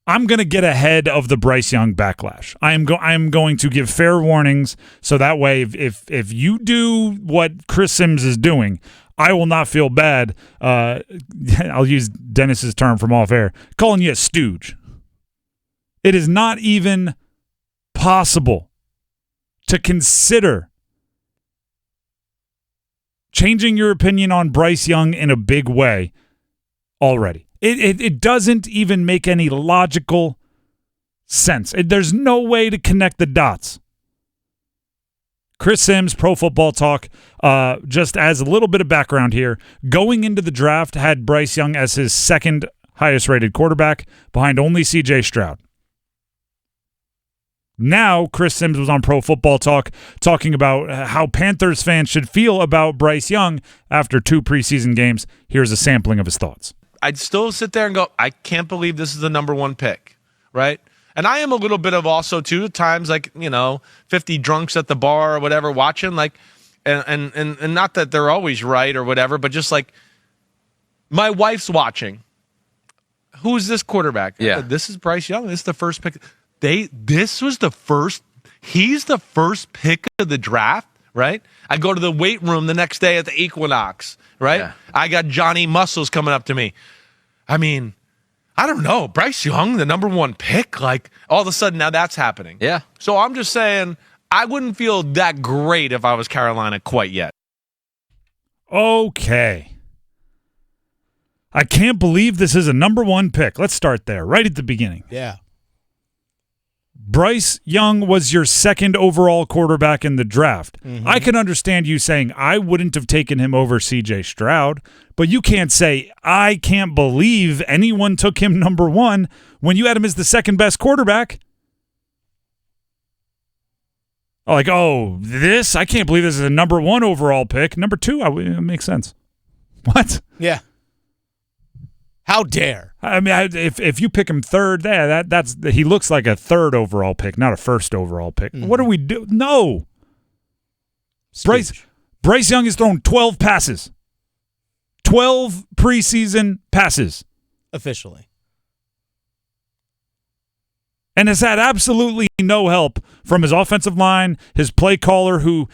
I'm going to get ahead of the Bryce Young backlash. I am going to give fair warnings so that way if you do what Chris Sims is doing, I will not feel bad. I'll use Dennis's term from off air, calling you a stooge. It is not even possible to consider changing your opinion on Bryce Young in a big way already. It doesn't even make any logical sense. There's no way to connect the dots. Chris Sims, Pro Football Talk, just as a little bit of background here, going into the draft had Bryce Young as his second highest rated quarterback behind only C.J. Stroud. Now, Chris Sims was on Pro Football Talk talking about how Panthers fans should feel about Bryce Young after 2 preseason games. Here's a sampling of his thoughts. I'd still sit there and go, I can't believe this is the number 1 pick, right? And I am a little bit of also, too, at times, 50 drunks at the bar or whatever watching, and not that they're always right or whatever, but just like my wife's watching. Who's this quarterback? Yeah. This is Bryce Young. This is the first pick. He's the first pick of the draft, right? I go to the weight room the next day at the Equinox, right? Yeah. I got Johnny Muscles coming up to me. I mean, I don't know. Bryce Young, the number 1 pick, all of a sudden now that's happening. Yeah. So I'm just saying I wouldn't feel that great if I was Carolina quite yet. Okay. I can't believe this is a number 1 pick. Let's start there, right at the beginning. Yeah. Bryce Young was your second overall quarterback in the draft. Mm-hmm. I can understand you saying I wouldn't have taken him over C.J. Stroud, but you can't say I can't believe anyone took him number 1 when you had him as the second best quarterback. I can't believe this is a number 1 overall pick. Number 2, it makes sense. What? Yeah. How dare? I mean, if you pick him third, that's he looks like a third overall pick, not a first overall pick. Mm-hmm. What do we do? No. Bryce Young has thrown 12 passes. 12 preseason passes. Officially. And has had absolutely no help from his offensive line, his play caller who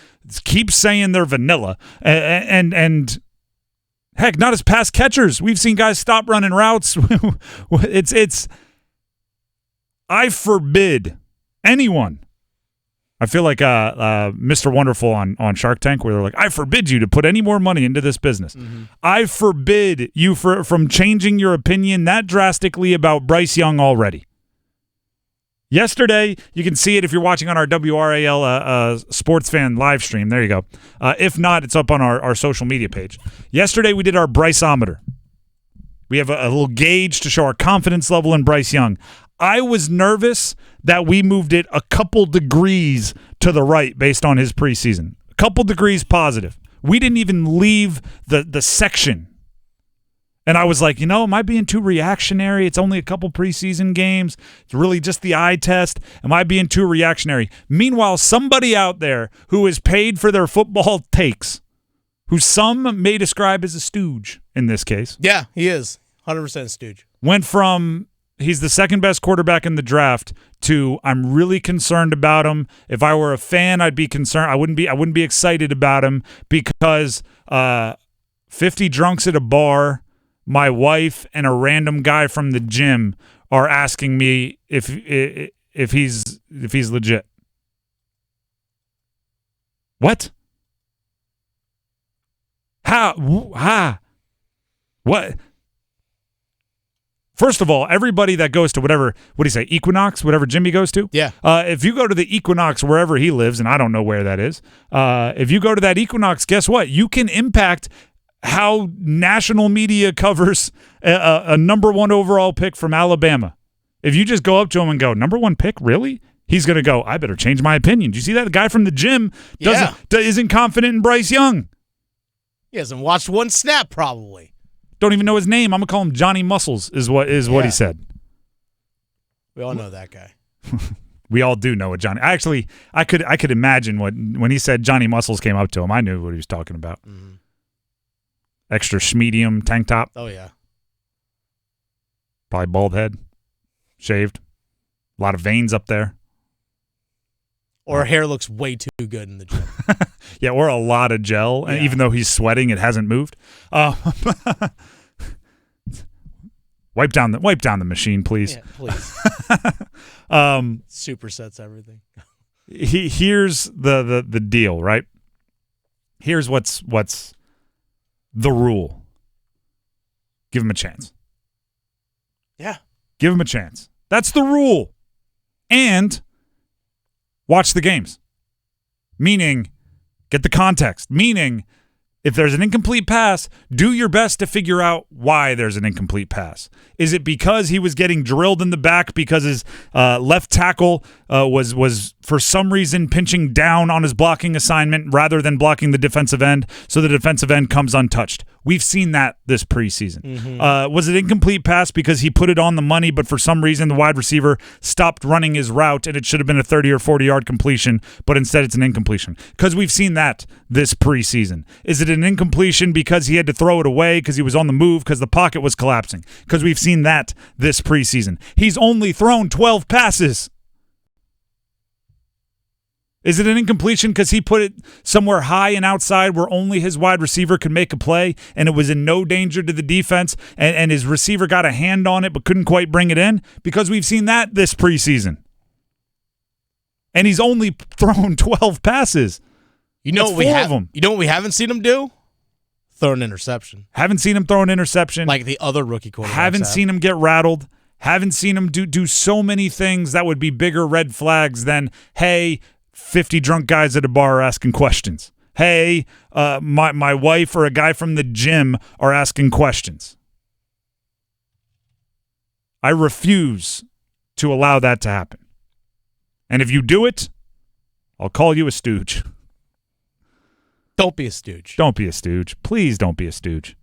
keeps saying they're vanilla, and heck, not as pass catchers. We've seen guys stop running routes. I forbid anyone. I feel like Mr. Wonderful on Shark Tank, where they're like, I forbid you to put any more money into this business. Mm-hmm. I forbid you from changing your opinion that drastically about Bryce Young already. Yesterday, you can see it if you're watching on our WRAL Sports Fan live stream. There you go. If not, it's up on our social media page. Yesterday, we did our Bryceometer. We have a little gauge to show our confidence level in Bryce Young. I was nervous that we moved it a couple degrees to the right based on his preseason. A couple degrees positive. We didn't even leave the section. And I was like, am I being too reactionary? It's only a couple preseason games. It's really just the eye test. Am I being too reactionary? Meanwhile, somebody out there who is paid for their football takes, who some may describe as a stooge in this case. Yeah, he is. 100% stooge. Went from he's the second best quarterback in the draft to I'm really concerned about him. If I were a fan, I'd be concerned. I wouldn't be excited about him because 50 drunks at a bar, my wife, and a random guy from the gym are asking me if he's legit. What? How? What? First of all, everybody that goes to what do you say, Equinox, whatever gym he goes to? Yeah. If you go to the Equinox wherever he lives, and I don't know where that is, if you go to that Equinox, guess what? You can impact how national media covers a number 1 overall pick from Alabama. If you just go up to him and go, number 1 pick, really? He's going to go, I better change my opinion. Do you see that? The guy from the gym isn't confident in Bryce Young. He hasn't watched one snap, probably. Don't even know his name. I'm going to call him Johnny Muscles is what he said. We all know that guy. We all do know what Johnny. Actually, I could imagine when he said Johnny Muscles came up to him, I knew what he was talking about. Mm-hmm. Extra medium tank top. Oh, yeah. Probably bald head. shaved. A lot of veins up there. Or hair looks way too good in the gym. Yeah, or a lot of gel. And Yeah. even though he's sweating, it hasn't moved. Wipe down the machine, please. Yeah, please. Supersets everything. Here's the deal, right? Here's what's the rule. Give him a chance. Yeah. Give him a chance. That's the rule. And watch the games. Meaning, get the context. Meaning, if there's an incomplete pass, do your best to figure out why there's an incomplete pass. Is it because he was getting drilled in the back because his left tackle was for some reason pinching down on his blocking assignment rather than blocking the defensive end, so the defensive end comes untouched? We've seen that this preseason. Was it incomplete pass because he put it on the money, but for some reason the wide receiver stopped running his route and it should have been a 30 or 40-yard completion, but instead it's an incompletion? Because we've seen that this preseason. Is it an incompletion because he had to throw it away because he was on the move because the pocket was collapsing? Because we've seen that this preseason. He's only thrown 12 passes. Is it an incompletion because he put it somewhere high and outside where only his wide receiver could make a play and it was in no danger to the defense and his receiver got a hand on it but couldn't quite bring it in? Because we've seen that this preseason. And he's only thrown 12 passes. You know That's what we four have? of them. You know what we haven't seen him do? Throw an interception. Haven't seen him throw an interception. Like the other rookie quarterbacks. Haven't seen him get rattled. Haven't seen him do so many things that would be bigger red flags than, hey, 50 drunk guys at a bar are asking questions. Hey, my wife or a guy from the gym are asking questions. I refuse to allow that to happen. And if you do it, I'll call you a stooge. Don't be a stooge. Don't be a stooge. Please don't be a stooge.